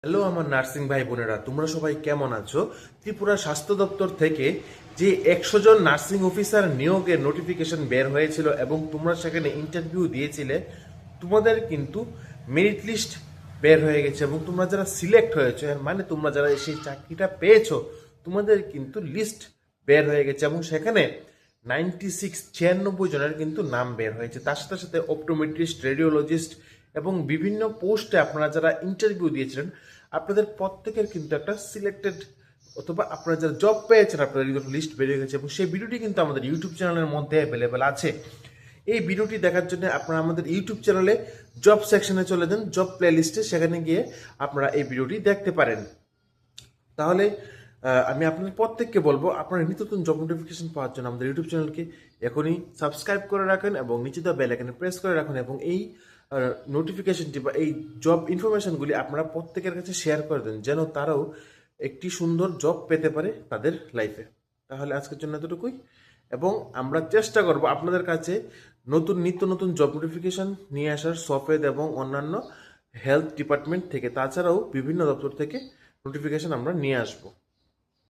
Hello আমার nursing ভাই বোনেরা, তোমরা সবাই কেমন আছো? ত্রিপুরা স্বাস্থ্য দপ্তর থেকে যে 100 জন নার্সিং অফিসার নিয়োগের নোটিফিকেশন বের হয়েছিল এবং তোমরা সেখানে ইন্টারভিউ দিয়েছিলে, তোমাদের কিন্তু মেরিট লিস্ট বের হয়ে গেছে এবং তোমরা যারা সিলেক্ট হয়েছো, এর মানে তোমরা যারা সেই চাকরিটা পেয়েছো, তোমাদের কিন্তু লিস্ট বের হয়ে গেছে এবং সেখানে 96 জনের কিন্তু নাম বের হয়েছে। তার সাথে সাথে অপটোমেট্রিস্ট, রেডিওলজিস্ট এবং বিভিন্ন পোস্টে আপনারা যারা ইন্টারভিউ দিয়েছিলেন, আপনাদের প্রত্যেকের কিন্তু একটা সিলেক্টেড অথবা আপনারা যারা জব পেয়েছেন আপনাদের লিস্ট বেরিয়ে গেছে এবং সেই ভিডিওটি কিন্তু আমাদের ইউটিউব চ্যানেলের মধ্যে অ্যাভেলেবেল আছে। এই ভিডিওটি দেখার জন্য আপনারা আমাদের ইউটিউব চ্যানেলে জব সেকশনে চলে যান, জব প্লে লিস্টে, সেখানে গিয়ে আপনারা এই ভিডিওটি দেখতে পারেন। তাহলে আমি আপনাদের প্রত্যেককে বলবো, আপনারা নিত্য নতুন জব নোটিফিকেশন পাওয়ার জন্য আমাদের ইউটিউব চ্যানেলকে এখনই সাবস্ক্রাইব করে রাখেন এবং নিচে দেওয়া বেল আইকনে প্রেস করে রাখুন এবং এই নোটিফিকেশনটি বা এই জব ইনফরমেশনগুলি আপনারা প্রত্যেকের কাছে শেয়ার করে দেন, যেন তারাও একটি সুন্দর জব পেতে পারে তাদের লাইফে। তাহলে আজকের জন্য এতটুকুই, এবং আমরা চেষ্টা করব আপনাদের কাছে নিত্য নতুন জব নোটিফিকেশন নিয়ে আসার সফেদ এবং অন্যান্য হেলথ ডিপার্টমেন্ট থেকে, তাছাড়াও বিভিন্ন দপ্তর থেকে নোটিফিকেশন আমরা নিয়ে আসবো।